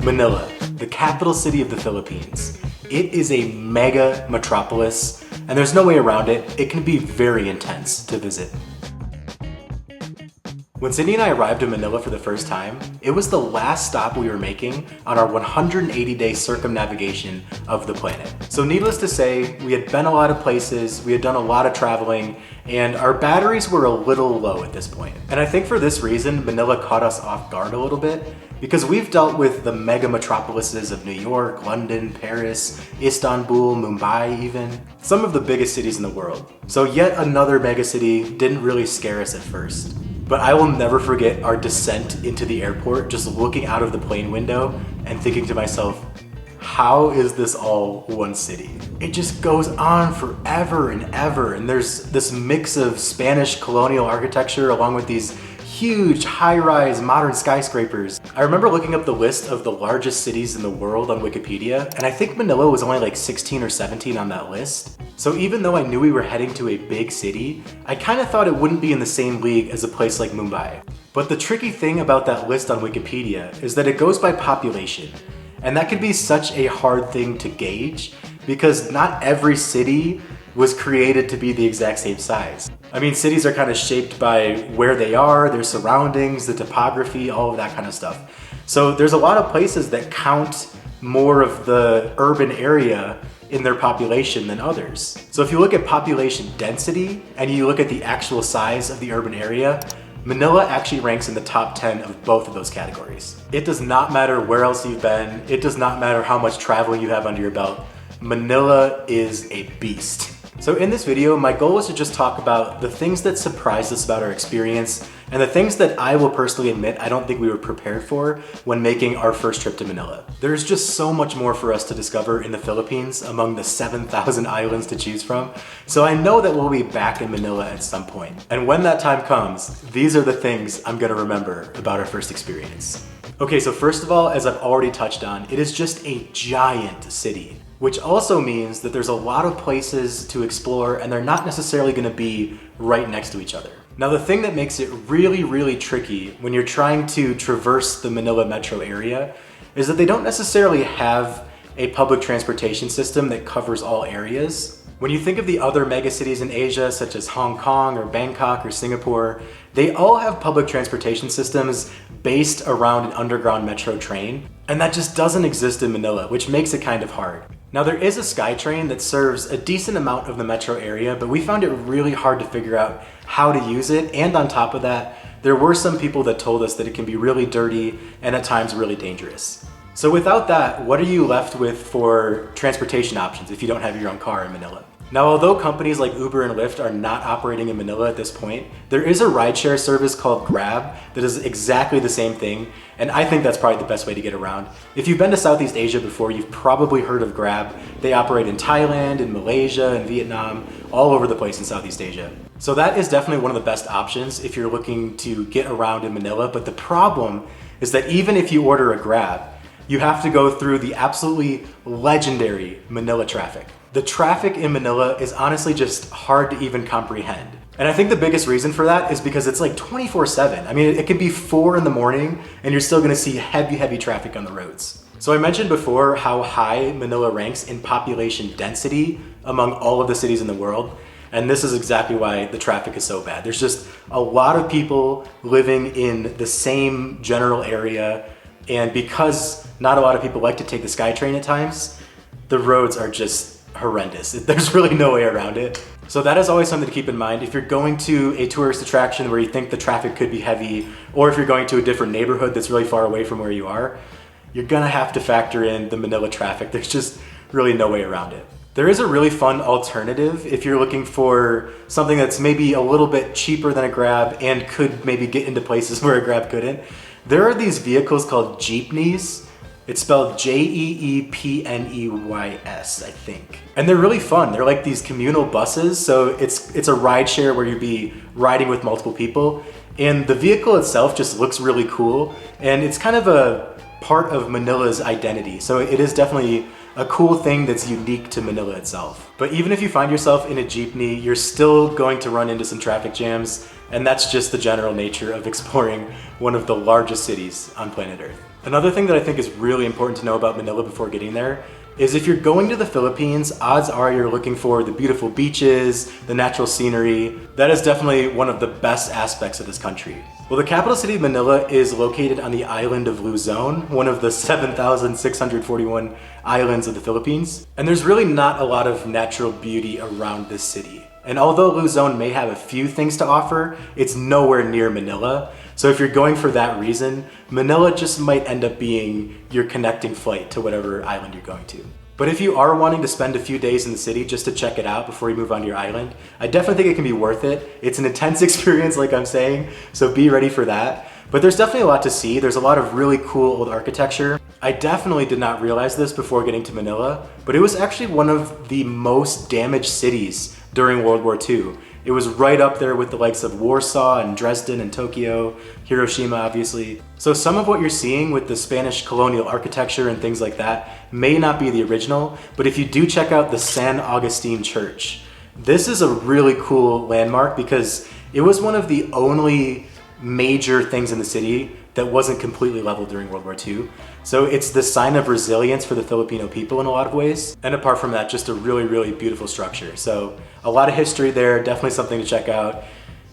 Manila, the capital city of the Philippines. It is a mega metropolis, and there's no way around it. It can be very intense to visit. When Cindy and I arrived in Manila for the first time, it was the last stop we were making on our 180-day circumnavigation of the planet. So needless to say, we had been a lot of places, we had done a lot of traveling, and our batteries were a little low at this point. And I think for this reason, Manila caught us off guard a little bit, because we've dealt with the mega metropolises of New York, London, Paris, Istanbul, Mumbai even, some of the biggest cities in the world. So yet another mega city didn't really scare us at first. But I will never forget our descent into the airport, just looking out of the plane window and thinking to myself, how is this all one city? It just goes on forever and ever, and there's this mix of Spanish colonial architecture along with these huge high-rise modern skyscrapers. I remember looking up the list of the largest cities in the world on Wikipedia, and I think Manila was only like 16 or 17 on that list. So even though I knew we were heading to a big city, I kind of thought it wouldn't be in the same league as a place like Mumbai. But the tricky thing about that list on Wikipedia is that it goes by population. And that can be such a hard thing to gauge because not every city was created to be the exact same size. I mean, cities are kind of shaped by where they are, their surroundings, the topography, all of that kind of stuff. So there's a lot of places that count more of the urban area in their population than others. So if you look at population density and you look at the actual size of the urban area, Manila actually ranks in the top 10 of both of those categories. It does not matter where else you've been, it does not matter how much traveling you have under your belt, Manila is a beast. So in this video, my goal was to just talk about the things that surprised us about our experience and the things that I will personally admit I don't think we were prepared for when making our first trip to Manila. There's just so much more for us to discover in the Philippines among the 7,000 islands to choose from. So I know that we'll be back in Manila at some point. And when that time comes, these are the things I'm gonna remember about our first experience. Okay, so first of all, as I've already touched on, it is just a giant city, which also means that there's a lot of places to explore and they're not necessarily gonna be right next to each other. Now the thing that makes it really, really tricky when you're trying to traverse the Manila metro area is that they don't necessarily have a public transportation system that covers all areas. When you think of the other megacities in Asia, such as Hong Kong or Bangkok or Singapore, they all have public transportation systems based around an underground metro train, and that just doesn't exist in Manila, which makes it kind of hard. Now there is a SkyTrain that serves a decent amount of the metro area, but we found it really hard to figure out how to use it, and on top of that, there were some people that told us that it can be really dirty and at times really dangerous. So without that, what are you left with for transportation options if you don't have your own car in Manila? Now, although companies like Uber and Lyft are not operating in Manila at this point, there is a rideshare service called Grab that is exactly the same thing, and I think that's probably the best way to get around. If you've been to Southeast Asia before, you've probably heard of Grab. They operate in Thailand, in Malaysia, and Vietnam, all over the place in Southeast Asia. So that is definitely one of the best options if you're looking to get around in Manila, but the problem is that even if you order a Grab, you have to go through the absolutely legendary Manila traffic. The traffic in Manila is honestly just hard to even comprehend. And I think the biggest reason for that is because it's like 24/7. I mean, it could be 4 in the morning and you're still gonna see heavy traffic on the roads. So I mentioned before how high Manila ranks in population density among all of the cities in the world. And this is exactly why the traffic is so bad. There's just a lot of people living in the same general area. And because not a lot of people like to take the SkyTrain at times, the roads are just horrendous. There's really no way around it. So that is always something to keep in mind. If you're going to a tourist attraction where you think the traffic could be heavy, or if you're going to a different neighborhood that's really far away from where you are, you're gonna have to factor in the Manila traffic. There's just really no way around it. There is a really fun alternative if you're looking for something that's maybe a little bit cheaper than a Grab and could maybe get into places where a Grab couldn't. There are these vehicles called Jeepneys. It's spelled Jeepneys, I think. And they're really fun. They're like these communal buses. So it's a ride share where you'd be riding with multiple people. And the vehicle itself just looks really cool. And it's kind of a part of Manila's identity. So it is definitely a cool thing that's unique to Manila itself. But even if you find yourself in a jeepney, you're still going to run into some traffic jams. And that's just the general nature of exploring one of the largest cities on planet Earth. Another thing that I think is really important to know about Manila before getting there is if you're going to the Philippines, odds are you're looking for the beautiful beaches, the natural scenery. That is definitely one of the best aspects of this country. Well, the capital city of Manila is located on the island of Luzon, one of the 7,641 islands of the Philippines. And there's really not a lot of natural beauty around this city. And although Luzon may have a few things to offer, it's nowhere near Manila. So if you're going for that reason, Manila just might end up being your connecting flight to whatever island you're going to. But if you are wanting to spend a few days in the city just to check it out before you move on to your island, I definitely think it can be worth it. It's an intense experience, like I'm saying, so be ready for that. But there's definitely a lot to see. There's a lot of really cool old architecture. I definitely did not realize this before getting to Manila, but it was actually one of the most damaged cities during World War II. It was right up there with the likes of Warsaw and Dresden and Tokyo, Hiroshima obviously. So some of what you're seeing with the Spanish colonial architecture and things like that may not be the original, but if you do check out the San Agustin Church, this is a really cool landmark because it was one of the only major things in the city that wasn't completely leveled during World War II. So it's the sign of resilience for the Filipino people in a lot of ways. And apart from that, just a really, really beautiful structure. So a lot of history there, definitely something to check out.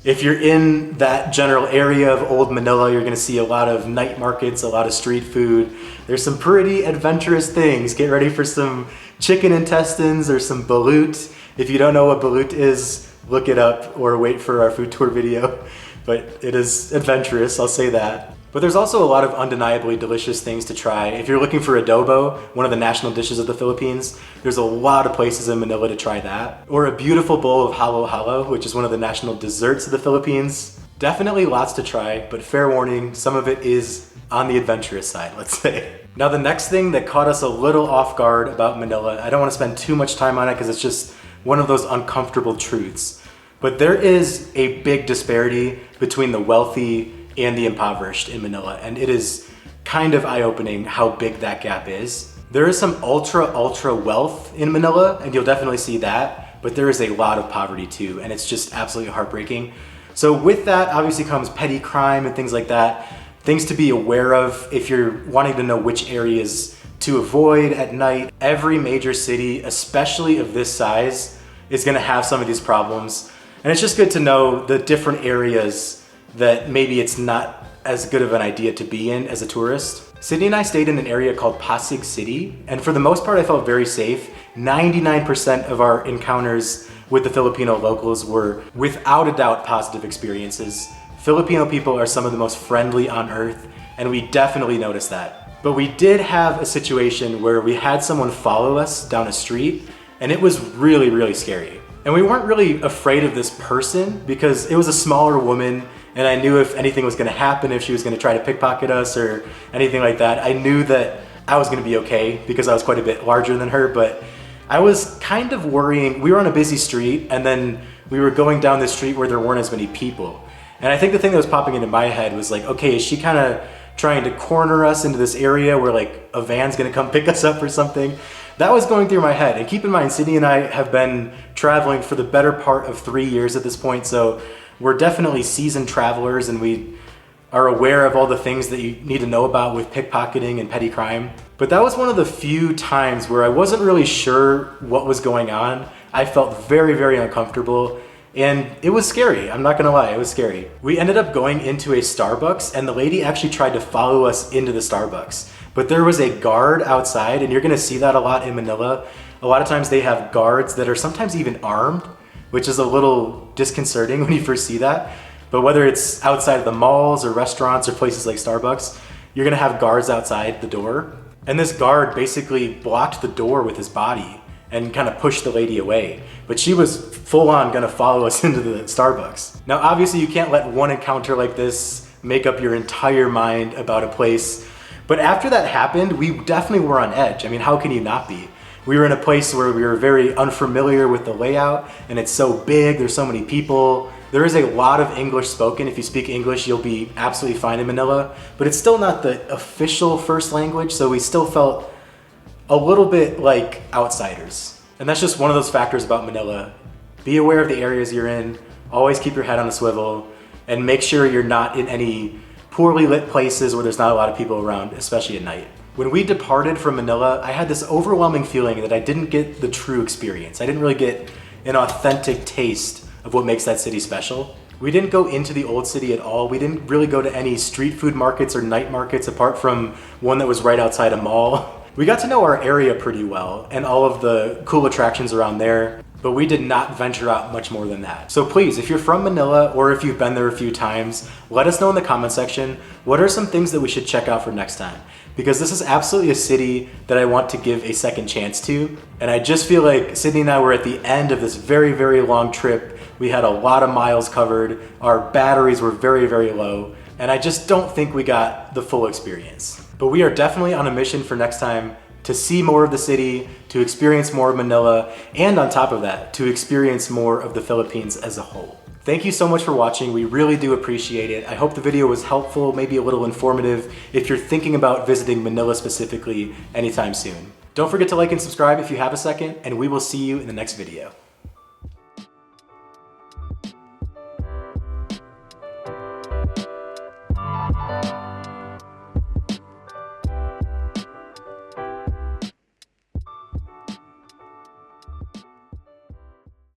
If you're in that general area of Old Manila, you're gonna see a lot of night markets, a lot of street food. There's some pretty adventurous things. Get ready for some chicken intestines or some balut. If you don't know what balut is, look it up or wait for our food tour video. But it is adventurous, I'll say that. But there's also a lot of undeniably delicious things to try. If you're looking for adobo, one of the national dishes of the Philippines, there's a lot of places in Manila to try that. Or a beautiful bowl of halo-halo, which is one of the national desserts of the Philippines. Definitely lots to try, but fair warning, some of it is on the adventurous side, let's say. Now the next thing that caught us a little off guard about Manila, I don't want to spend too much time on it because it's just one of those uncomfortable truths. But there is a big disparity between the wealthy and the impoverished in Manila, and it is kind of eye-opening how big that gap is. There is some ultra wealth in Manila, and you'll definitely see that, but there is a lot of poverty too, and it's just absolutely heartbreaking. So with that obviously comes petty crime and things like that, things to be aware of if you're wanting to know which areas to avoid at night. Every major city, especially of this size, is gonna have some of these problems, and it's just good to know the different areas that maybe it's not as good of an idea to be in as a tourist. Sydney and I stayed in an area called Pasig City, and for the most part I felt very safe. 99% of our encounters with the Filipino locals were without a doubt positive experiences. Filipino people are some of the most friendly on earth, and we definitely noticed that. But we did have a situation where we had someone follow us down a street, and it was really, really scary. And we weren't really afraid of this person because it was a smaller woman, and I knew if anything was gonna happen, if she was gonna try to pickpocket us or anything like that, I knew that I was gonna be okay because I was quite a bit larger than her, but I was kind of worrying. We were on a busy street, and then we were going down this street where there weren't as many people. And I think the thing that was popping into my head was like, okay, is she kind of trying to corner us into this area where like a van's gonna come pick us up or something? That was going through my head. And keep in mind, Sydney and I have been traveling for the better part of 3 years at this point, so we're definitely seasoned travelers, and we are aware of all the things that you need to know about with pickpocketing and petty crime. But that was one of the few times where I wasn't really sure what was going on. I felt very, very uncomfortable, and it was scary. I'm not gonna lie, it was scary. We ended up going into a Starbucks, and the lady actually tried to follow us into the Starbucks. But there was a guard outside, and you're gonna see that a lot in Manila. A lot of times they have guards that are sometimes even armed, which is a little disconcerting when you first see that. But whether it's outside of the malls or restaurants or places like Starbucks, you're gonna have guards outside the door. And this guard basically blocked the door with his body and kind of pushed the lady away. But she was full on gonna follow us into the Starbucks. Now, obviously you can't let one encounter like this make up your entire mind about a place. But after that happened, we definitely were on edge. I mean, how can you not be? We were in a place where we were very unfamiliar with the layout, and it's so big, there's so many people. There is a lot of English spoken. If you speak English, you'll be absolutely fine in Manila, but it's still not the official first language, so we still felt a little bit like outsiders. And that's just one of those factors about Manila. Be aware of the areas you're in, always keep your head on a swivel, and make sure you're not in any poorly lit places where there's not a lot of people around, especially at night. When we departed from Manila, I had this overwhelming feeling that I didn't get the true experience. I didn't really get an authentic taste of what makes that city special. We didn't go into the old city at all. We didn't really go to any street food markets or night markets apart from one that was right outside a mall. We got to know our area pretty well and all of the cool attractions around there, but we did not venture out much more than that. So please, if you're from Manila or if you've been there a few times, let us know in the comment section, what are some things that we should check out for next time? Because this is absolutely a city that I want to give a second chance to. And I just feel like Sydney and I were at the end of this very, very long trip. We had a lot of miles covered. Our batteries were very, very low. And I just don't think we got the full experience. But we are definitely on a mission for next time to see more of the city, to experience more of Manila, and on top of that, to experience more of the Philippines as a whole. Thank you so much for watching. We really do appreciate it. I hope the video was helpful, maybe a little informative, if you're thinking about visiting Manila specifically anytime soon. Don't forget to like and subscribe if you have a second, and we will see you in the next video.